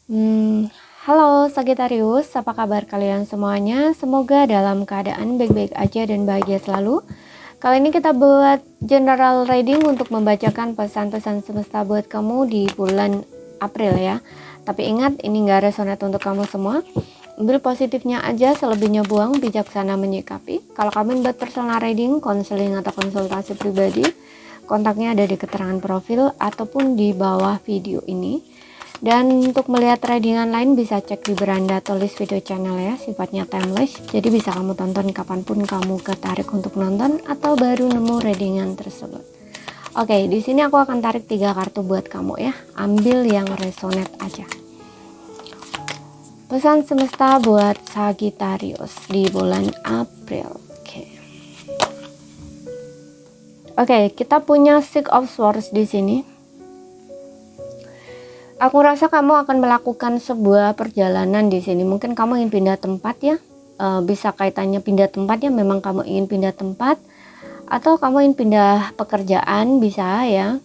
Hmm, Halo Sagittarius, apa kabar kalian semuanya? Semoga dalam keadaan baik-baik aja dan bahagia selalu. Kali ini kita buat general reading untuk membacakan pesan-pesan semesta buat kamu di bulan April ya. Tapi ingat, ini nggak resonate untuk kamu semua. Ambil positifnya aja, selebihnya buang, bijaksana menyikapi. Kalau kamu buat personal reading, konseling atau konsultasi pribadi, kontaknya ada di keterangan profil ataupun di bawah video ini. Dan untuk melihat readingan lain bisa cek di beranda tulis video channel ya, sifatnya timeless. Jadi bisa kamu tonton kapanpun kamu ketarik untuk nonton atau baru nemu readingan tersebut. Oke, di sini aku akan tarik 3 kartu buat kamu ya. Ambil yang resonate aja. Pesan semesta buat Sagittarius di bulan April. Oke, kita punya Six of Swords di sini. Aku rasa kamu akan melakukan sebuah perjalanan di sini. Mungkin kamu ingin pindah tempat ya. Bisa kaitannya pindah tempat ya. Memang kamu ingin pindah tempat atau kamu ingin pindah pekerjaan bisa ya.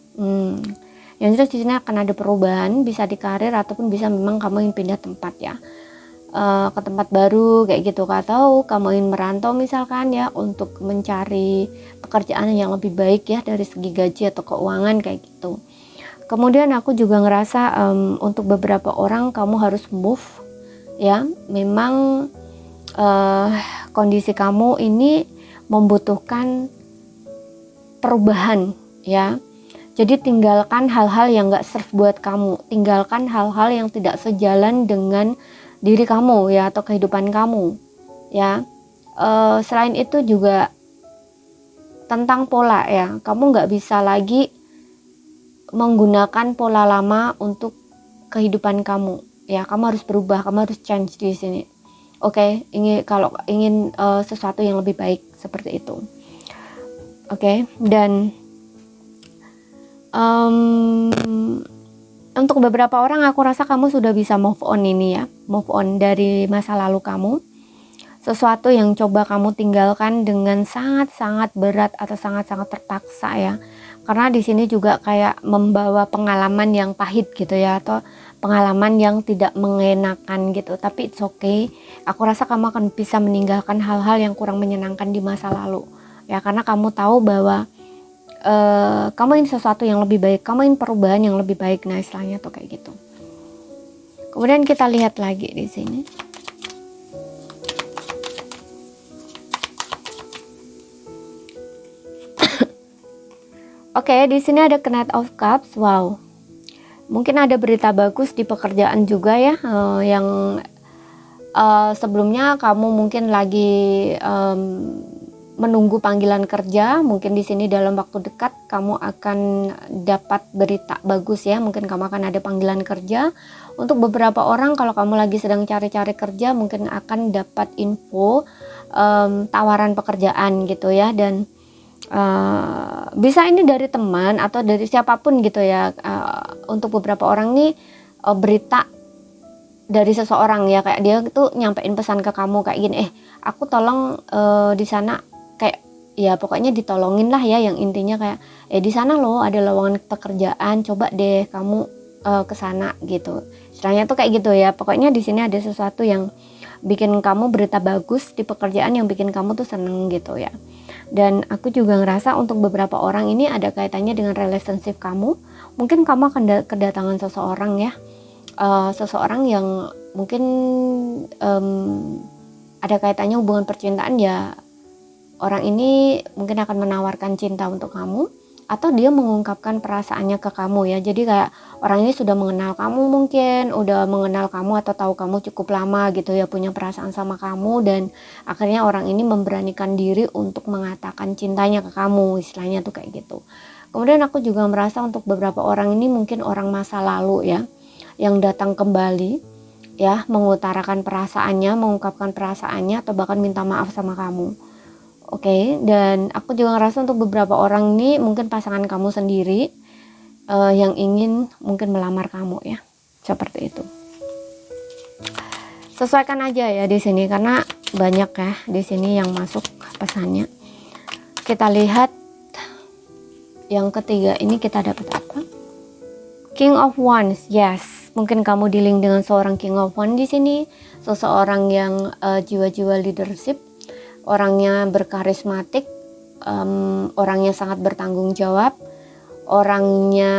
Yang jelas di sini akan ada perubahan, bisa di karir ataupun bisa memang kamu ingin pindah tempat ya. Ke tempat baru kayak gitu, atau kamu ingin merantau misalkan ya untuk mencari pekerjaan yang lebih baik ya dari segi gaji atau keuangan kayak gitu. Kemudian aku juga ngerasa untuk beberapa orang kamu harus move ya. Memang kondisi kamu ini membutuhkan perubahan ya. Jadi tinggalkan hal-hal yang gak serve buat kamu. Tinggalkan hal-hal yang tidak sejalan dengan diri kamu ya atau kehidupan kamu ya. Selain itu juga tentang pola ya. Kamu gak bisa lagi menggunakan pola lama untuk kehidupan kamu ya. Kamu harus berubah, kamu harus change di sini. Oke, kalau ingin sesuatu yang lebih baik seperti itu. Oke, dan untuk beberapa orang aku rasa kamu sudah bisa move on ini ya, move on dari masa lalu kamu. Sesuatu yang coba kamu tinggalkan dengan sangat-sangat berat atau sangat-sangat terpaksa ya. Karena di sini juga kayak membawa pengalaman yang pahit gitu ya, atau pengalaman yang tidak mengenakan gitu. Tapi it's okay. Aku rasa kamu akan bisa meninggalkan hal-hal yang kurang menyenangkan di masa lalu. Ya, karena kamu tahu bahwa kamu ingin sesuatu yang lebih baik, kamu ingin perubahan yang lebih baik. Nah, istilahnya tuh kayak gitu. Kemudian kita lihat lagi di sini. Oke, di sini ada Knight of Cups. Wow. Mungkin ada berita bagus di pekerjaan juga ya, yang sebelumnya kamu mungkin lagi menunggu panggilan kerja. Mungkin di sini dalam waktu dekat kamu akan dapat berita bagus ya. Mungkin kamu akan ada panggilan kerja. Untuk beberapa orang kalau kamu lagi sedang cari-cari kerja, mungkin akan dapat info tawaran pekerjaan gitu ya. Dan bisa ini dari teman atau dari siapapun gitu ya. Untuk beberapa orang nih berita dari seseorang ya, kayak dia tuh nyampein pesan ke kamu kayak gini, aku tolong di sana, kayak ya pokoknya ditolongin lah ya, yang intinya kayak di sana loh ada lowongan pekerjaan, coba deh kamu ke sana gitu. Istilahnya tuh kayak gitu ya. Pokoknya di sini ada sesuatu yang bikin kamu berita bagus di pekerjaan yang bikin kamu tuh seneng gitu ya. Dan aku juga ngerasa untuk beberapa orang ini ada kaitannya dengan relationship kamu. Mungkin kamu akan kedatangan seseorang ya, seseorang yang mungkin ada kaitannya hubungan percintaan ya. Orang ini mungkin akan menawarkan cinta untuk kamu, atau dia mengungkapkan perasaannya ke kamu ya. Jadi kayak orang ini sudah mengenal kamu, mungkin udah mengenal kamu atau tahu kamu cukup lama gitu ya, punya perasaan sama kamu, dan akhirnya orang ini memberanikan diri untuk mengatakan cintanya ke kamu, istilahnya tuh kayak gitu. Kemudian aku juga merasa untuk beberapa orang ini mungkin orang masa lalu ya, yang datang kembali ya, mengutarakan perasaannya, mengungkapkan perasaannya, atau bahkan minta maaf sama kamu. Oke, dan aku juga ngerasa untuk beberapa orang ini mungkin pasangan kamu sendiri yang ingin mungkin melamar kamu ya, seperti itu. Sesuaikan aja ya di sini karena banyak ya di sini yang masuk pesannya. Kita lihat yang ketiga ini kita dapat apa? King of Wands, yes, mungkin kamu dealing dengan seorang King of Wands di sini, seseorang yang jiwa-jiwa leadership, orangnya berkarismatik, orangnya sangat bertanggung jawab, orangnya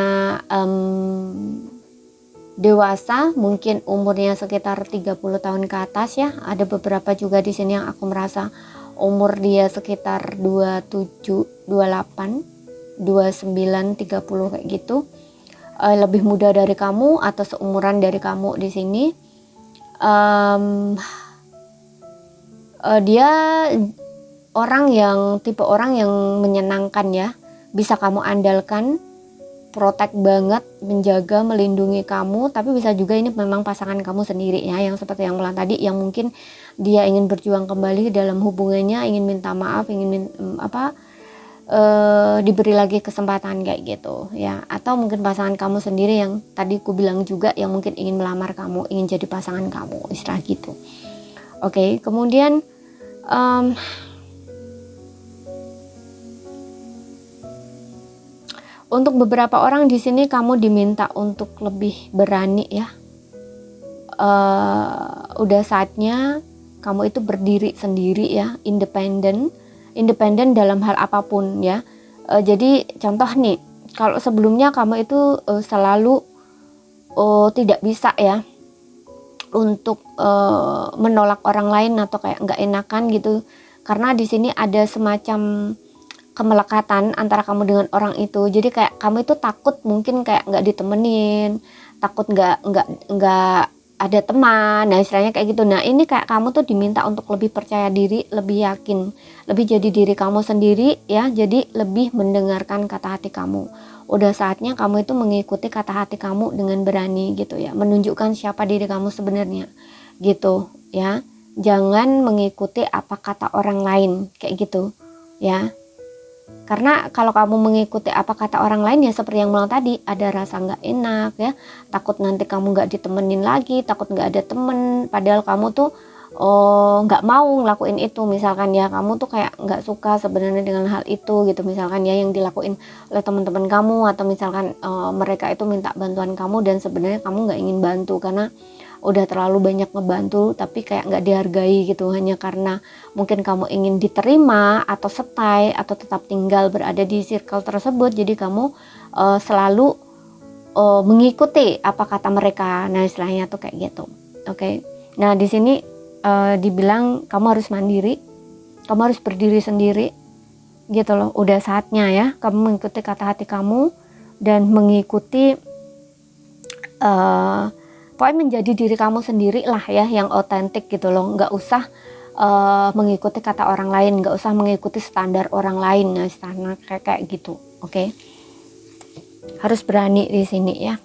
dewasa, mungkin umurnya sekitar 30 tahun ke atas ya. Ada beberapa juga di sini yang aku merasa umur dia sekitar 27, 28, 29, 30 kayak gitu. Lebih muda dari kamu atau seumuran dari kamu di sini. Dia tipe orang yang menyenangkan ya, bisa kamu andalkan, protect banget, menjaga, melindungi kamu. Tapi bisa juga ini memang pasangan kamu sendiri ya, yang seperti yang bilang tadi, yang mungkin dia ingin berjuang kembali dalam hubungannya, ingin minta maaf, ingin diberi lagi kesempatan kayak gitu ya. Atau mungkin pasangan kamu sendiri yang tadi aku bilang juga, yang mungkin ingin melamar kamu, ingin jadi pasangan kamu, istilah gitu. Oke, kemudian untuk beberapa orang di sini kamu diminta untuk lebih berani ya. Udah saatnya kamu itu berdiri sendiri ya, independen dalam hal apapun ya. Jadi contoh nih, kalau sebelumnya kamu itu selalu tidak bisa ya untuk menolak orang lain atau kayak nggak enakan gitu, karena di sini ada semacam kemelekatan antara kamu dengan orang itu. Jadi kayak kamu itu takut mungkin kayak nggak ditemenin, takut nggak ada teman, nah istilahnya kayak gitu. Nah ini kayak kamu tuh diminta untuk lebih percaya diri, lebih yakin, lebih jadi diri kamu sendiri ya. Jadi lebih mendengarkan kata hati kamu. Udah saatnya kamu itu mengikuti kata hati kamu dengan berani gitu ya, menunjukkan siapa diri kamu sebenarnya gitu ya. Jangan mengikuti apa kata orang lain kayak gitu ya. Karena kalau kamu mengikuti apa kata orang lain ya seperti yang bilang tadi, ada rasa nggak enak ya, takut nanti kamu nggak ditemenin lagi, takut nggak ada temen, padahal kamu tuh nggak mau ngelakuin itu misalkan ya. Kamu tuh kayak nggak suka sebenarnya dengan hal itu gitu misalkan ya, yang dilakuin oleh teman-teman kamu, atau misalkan mereka itu minta bantuan kamu dan sebenarnya kamu nggak ingin bantu karena udah terlalu banyak ngebantu tapi kayak nggak dihargai gitu, hanya karena mungkin kamu ingin diterima atau stay atau tetap tinggal berada di circle tersebut. Jadi kamu selalu mengikuti apa kata mereka, nah istilahnya tuh kayak gitu. Oke. Nah di sini dibilang kamu harus mandiri, kamu harus berdiri sendiri gitu loh. Udah saatnya ya kamu mengikuti kata hati kamu dan mengikuti pokoknya menjadi diri kamu sendiri lah ya, yang otentik gitu loh. Nggak usah mengikuti kata orang lain, nggak usah mengikuti standar orang lain, nah standar kayak gitu. Oke. Harus berani di sini ya,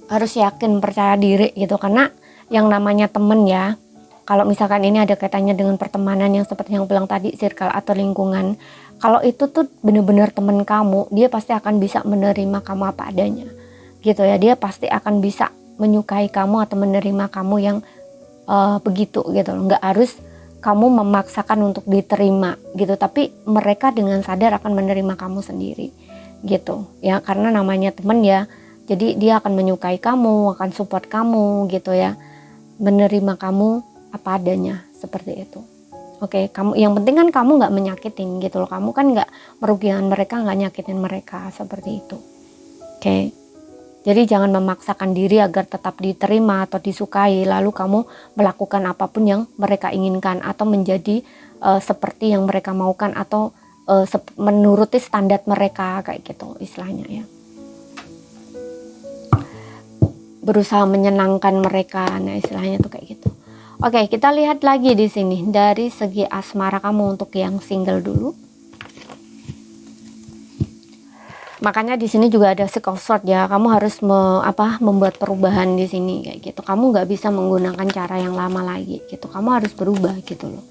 harus yakin, percaya diri gitu. Karena yang namanya temen ya, kalau misalkan ini ada kaitannya dengan pertemanan yang seperti yang bilang tadi, circle atau lingkungan, kalau itu tuh bener-bener temen kamu, dia pasti akan bisa menerima kamu apa adanya gitu ya. Dia pasti akan bisa menyukai kamu atau menerima kamu yang begitu gitu. Nggak harus kamu memaksakan untuk diterima gitu, tapi mereka dengan sadar akan menerima kamu sendiri gitu ya. Karena namanya temen ya, jadi dia akan menyukai kamu, akan support kamu gitu ya, menerima kamu apa adanya seperti itu. Oke, kamu yang penting kan kamu nggak menyakitin gitu loh, kamu kan nggak merugikan mereka, nggak nyakitin mereka seperti itu. Oke. Jadi jangan memaksakan diri agar tetap diterima atau disukai, lalu kamu melakukan apapun yang mereka inginkan atau menjadi seperti yang mereka maukan atau menuruti standar mereka kayak gitu istilahnya ya. Berusaha menyenangkan mereka, nah istilahnya tuh kayak gitu. Oke, kita lihat lagi di sini dari segi asmara kamu untuk yang single dulu. Makanya di sini juga ada Six of Swords ya. Kamu harus membuat perubahan di sini kayak gitu. Kamu nggak bisa menggunakan cara yang lama lagi gitu. Kamu harus berubah gitu loh.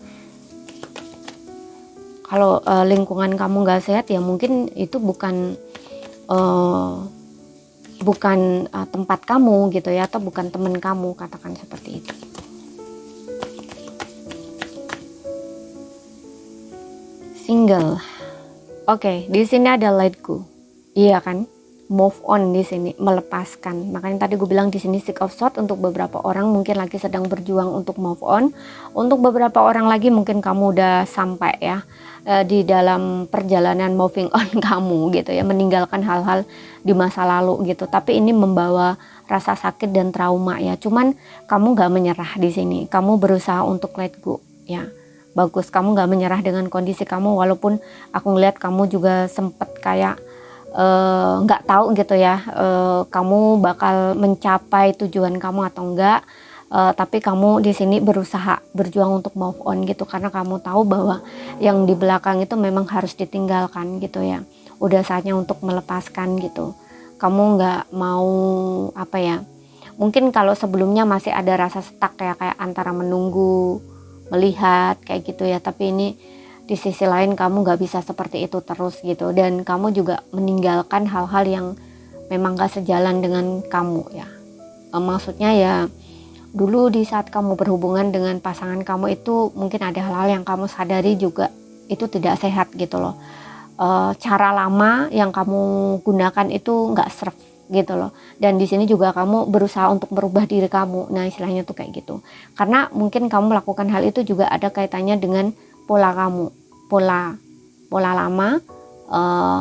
Kalau lingkungan kamu nggak sehat ya mungkin itu bukan tempat kamu gitu ya, atau bukan teman kamu, katakan seperti itu. Single. Oke, di sini ada Let Go. Iya kan? move on di sini, melepaskan. Makanya tadi gue bilang di sini Six of Swords untuk beberapa orang mungkin lagi sedang berjuang untuk move on. Untuk beberapa orang lagi mungkin kamu udah sampai ya di dalam perjalanan moving on kamu gitu ya, meninggalkan hal-hal di masa lalu gitu. Tapi ini membawa rasa sakit dan trauma ya. Cuman kamu gak menyerah di sini. Kamu berusaha untuk let go ya. Bagus, kamu gak menyerah dengan kondisi kamu, walaupun aku ngeliat kamu juga sempet kayak nggak tahu gitu ya, kamu bakal mencapai tujuan kamu atau enggak, tapi kamu di sini berusaha berjuang untuk move on gitu, karena kamu tahu bahwa yang di belakang itu memang harus ditinggalkan gitu ya. Udah saatnya untuk melepaskan gitu. Kamu nggak mau apa ya, mungkin kalau sebelumnya masih ada rasa stuck ya, kayak antara menunggu, melihat kayak gitu ya, tapi ini di sisi lain kamu gak bisa seperti itu terus gitu, dan kamu juga meninggalkan hal-hal yang memang gak sejalan dengan kamu ya. Maksudnya ya, dulu di saat kamu berhubungan dengan pasangan kamu itu mungkin ada hal-hal yang kamu sadari juga itu tidak sehat gitu loh. Cara lama yang kamu gunakan itu gak serve gitu loh, dan di sini juga kamu berusaha untuk merubah diri kamu. Nah istilahnya tuh kayak gitu, karena mungkin kamu melakukan hal itu juga ada kaitannya dengan pola kamu, pola lama,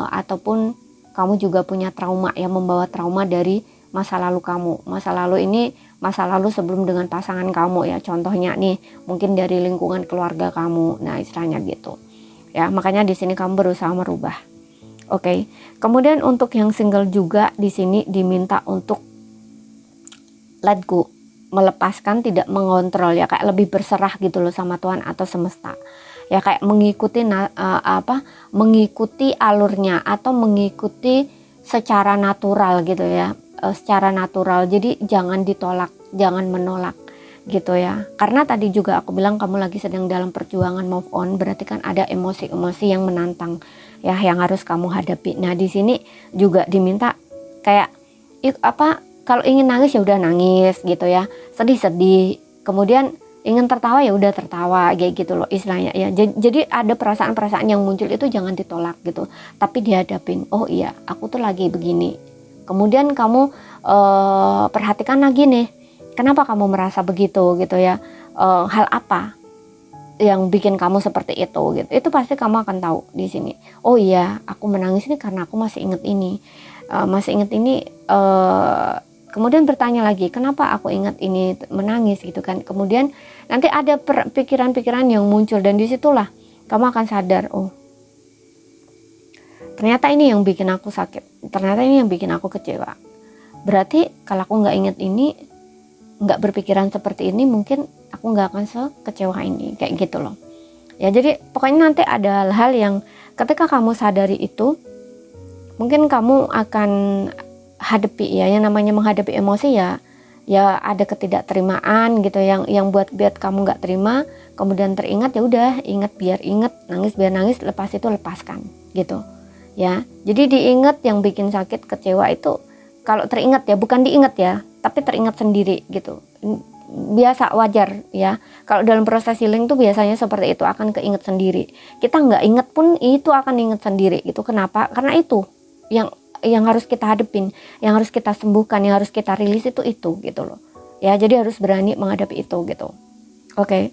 ataupun kamu juga punya trauma yang membawa trauma dari masa lalu kamu. Masa lalu ini masa lalu sebelum dengan pasangan kamu ya, contohnya nih mungkin dari lingkungan keluarga kamu. Nah istilahnya gitu ya, makanya di sini kamu berusaha merubah. Oke. Kemudian untuk yang single juga di sini diminta untuk let go, melepaskan, tidak mengontrol ya, kayak lebih berserah gitu loh sama Tuhan atau semesta ya, kayak mengikuti alurnya atau mengikuti secara natural gitu ya, secara natural. Jadi jangan ditolak, jangan menolak gitu ya, karena tadi juga aku bilang kamu lagi sedang dalam perjuangan move on, berarti kan ada emosi-emosi yang menantang ya, yang harus kamu hadapi. Nah di sini juga diminta kayak kalau ingin nangis ya udah nangis gitu ya, sedih-sedih, kemudian ingin tertawa ya udah tertawa kayak gitu loh istilahnya ya. Jadi ada perasaan-perasaan yang muncul itu jangan ditolak gitu, tapi dihadapin. Oh iya, aku tuh lagi begini. Kemudian kamu perhatikan lagi nih, kenapa kamu merasa begitu gitu ya, hal apa yang bikin kamu seperti itu gitu. Itu pasti kamu akan tahu di sini. Oh iya, aku menangis ini karena aku masih inget ini, kemudian bertanya lagi, kenapa aku ingat ini menangis gitu kan. Kemudian nanti ada pikiran-pikiran yang muncul, dan disitulah kamu akan sadar, oh ternyata ini yang bikin aku sakit, ternyata ini yang bikin aku kecewa. Berarti kalau aku nggak ingat ini, nggak berpikiran seperti ini, mungkin aku nggak akan sekecewa ini, kayak gitu loh ya. Jadi pokoknya nanti ada hal-hal yang ketika kamu sadari itu, mungkin kamu akan hadapi ya, yang namanya menghadapi emosi ya ada ketidakterimaan gitu yang buat kamu nggak terima, kemudian teringat ya udah ingat biar ingat, nangis biar nangis, lepas itu lepaskan gitu ya. Jadi diingat yang bikin sakit, kecewa itu kalau teringat ya, bukan diingat ya, tapi teringat sendiri gitu, biasa, wajar ya. Kalau dalam proses healing tuh biasanya seperti itu, akan keinget sendiri. Kita nggak inget pun itu akan inget sendiri gitu. Kenapa? Karena itu yang harus kita hadepin, yang harus kita sembuhkan, yang harus kita rilis itu gitu loh ya. Jadi harus berani menghadapi itu gitu. Oke.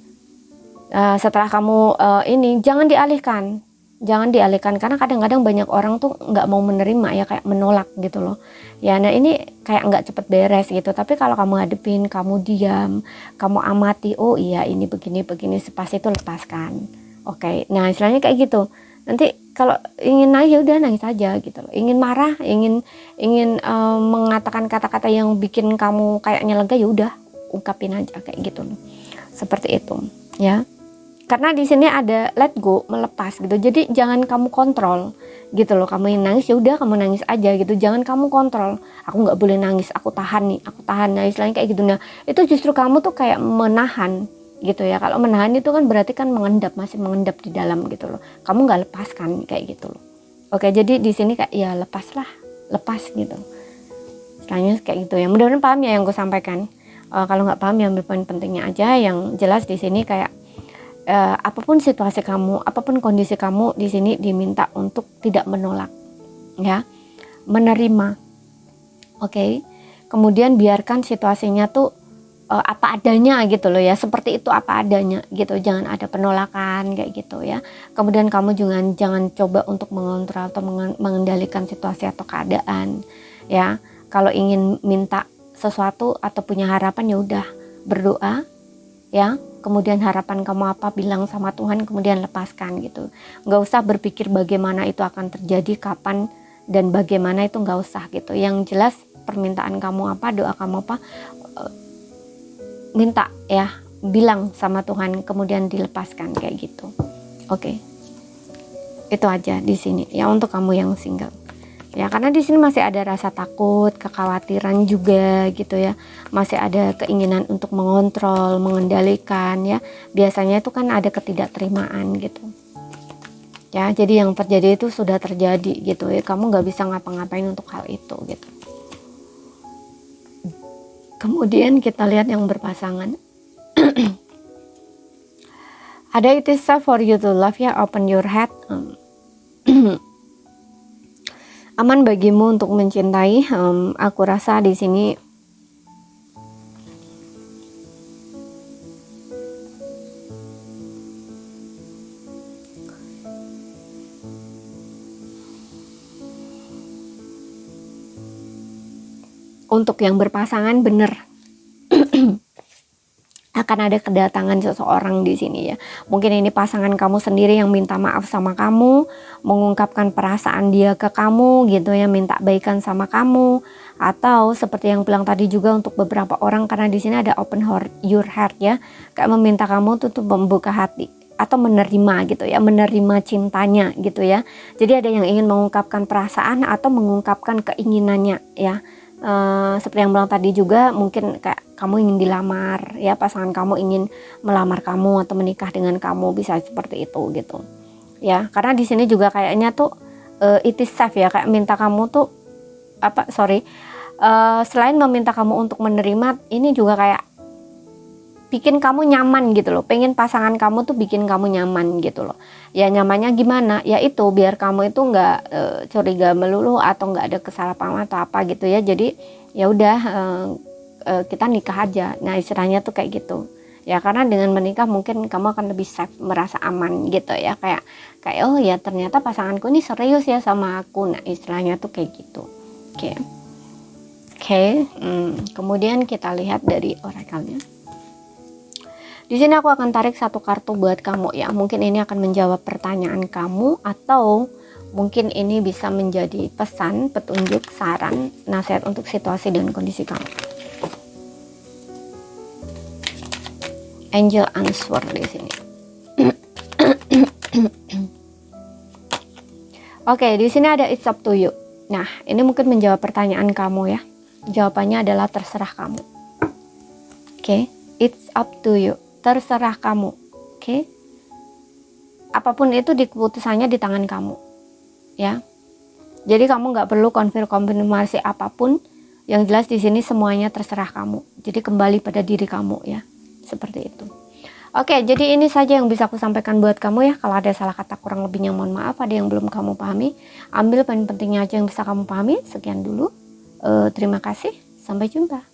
Setelah kamu ini jangan dialihkan, karena kadang-kadang banyak orang tuh nggak mau menerima ya, kayak menolak gitu loh ya. Nah ini kayak nggak cepet beres gitu. Tapi kalau kamu hadepin, kamu diam, kamu amati, oh iya ini begini pasti itu lepaskan. Oke. Nah istilahnya kayak gitu. Nanti kalau ingin nangis ya udah nangis aja gitu loh. Ingin marah, ingin mengatakan kata-kata yang bikin kamu kayaknya lega, ya udah ungkapin aja kayak gitu loh. Seperti itu ya. Karena di sini ada let go, melepas gitu. Jadi jangan kamu kontrol gitu loh. Kamu ingin nangis ya udah kamu nangis aja gitu. Jangan kamu kontrol. Aku nggak boleh nangis, aku tahan. Nah istilahnya kayak gitu. Nah itu justru kamu tuh kayak menahan gitu ya. Kalau menahan itu kan berarti kan masih mengendap di dalam gitu loh. Kamu nggak lepaskan kayak gitu loh. Oke, jadi di sini kayak ya lepas gitu. Istilahnya kayak gitu ya. Mudah-mudahan paham ya yang gue sampaikan. Kalau nggak paham ya ambil poin pentingnya aja. Yang jelas di sini kayak apapun situasi kamu, apapun kondisi kamu, di sini diminta untuk tidak menolak ya. menerima. Oke. Kemudian biarkan situasinya tuh apa adanya gitu loh ya, seperti itu apa adanya gitu, jangan ada penolakan kayak gitu ya. Kemudian kamu jangan coba untuk mengontrol atau mengendalikan situasi atau keadaan ya. Kalau ingin minta sesuatu atau punya harapan, ya udah berdoa ya, kemudian harapan kamu apa bilang sama Tuhan, kemudian lepaskan gitu. Nggak usah berpikir bagaimana itu akan terjadi, kapan dan bagaimana, itu nggak usah gitu. Yang jelas permintaan kamu apa, doa kamu apa, minta ya, bilang sama Tuhan, kemudian dilepaskan kayak gitu. Oke. Itu aja di sini ya untuk kamu yang single. Ya, karena di sini masih ada rasa takut, kekhawatiran juga gitu ya. Masih ada keinginan untuk mengontrol, mengendalikan ya. Biasanya itu kan ada ketidakterimaan gitu. Ya, jadi yang terjadi itu sudah terjadi gitu ya. Kamu nggak bisa ngapa-ngapain untuk hal itu gitu. Kemudian kita lihat yang berpasangan. Ada it is safe for you to love ya, open your heart. Aman bagimu untuk mencintai. Aku rasa di sini untuk yang berpasangan bener akan ada kedatangan seseorang di sini ya. Mungkin ini pasangan kamu sendiri yang minta maaf sama kamu, mengungkapkan perasaan dia ke kamu gitu ya, minta baikan sama kamu, atau seperti yang bilang tadi juga untuk beberapa orang, karena di sini ada open your heart ya, kayak meminta kamu tuh membuka hati atau menerima gitu ya, menerima cintanya gitu ya. Jadi ada yang ingin mengungkapkan perasaan atau mengungkapkan keinginannya ya. Seperti yang bilang tadi juga, mungkin kayak kamu ingin dilamar ya, pasangan kamu ingin melamar kamu atau menikah dengan kamu, bisa seperti itu gitu ya. Karena di sini juga kayaknya tuh it is safe ya, kayak minta kamu tuh selain meminta kamu untuk menerima, ini juga kayak bikin kamu nyaman gitu loh, pengen pasangan kamu tuh bikin kamu nyaman gitu loh. Ya nyamannya gimana? Ya itu biar kamu itu nggak curiga melulu atau nggak ada kesalahpahaman atau apa gitu ya. Jadi ya udah kita nikah aja. Nah istilahnya tuh kayak gitu. Ya karena dengan menikah mungkin kamu akan lebih safe, merasa aman gitu ya. Kayak oh ya ternyata pasanganku ini serius ya sama aku. Nah istilahnya tuh kayak gitu. Oke. Kemudian kita lihat dari orakelnya. Di sini aku akan tarik satu kartu buat kamu ya. Mungkin ini akan menjawab pertanyaan kamu, atau mungkin ini bisa menjadi pesan, petunjuk, saran, nasihat untuk situasi dan kondisi kamu. Angel answer di sini. Oke, di sini ada it's up to you. Nah, ini mungkin menjawab pertanyaan kamu ya. Jawabannya adalah terserah kamu. Oke, it's up to you. Terserah kamu, oke? Apapun itu keputusannya di tangan kamu, ya. Jadi kamu nggak perlu konfirmasi apapun. Yang jelas di sini semuanya terserah kamu. Jadi kembali pada diri kamu ya, seperti itu. Oke, jadi ini saja yang bisa aku sampaikan buat kamu ya. Kalau ada salah kata kurang lebihnya mohon maaf. Ada yang belum kamu pahami, ambil poin pentingnya aja yang bisa kamu pahami. Sekian dulu. Terima kasih. Sampai jumpa.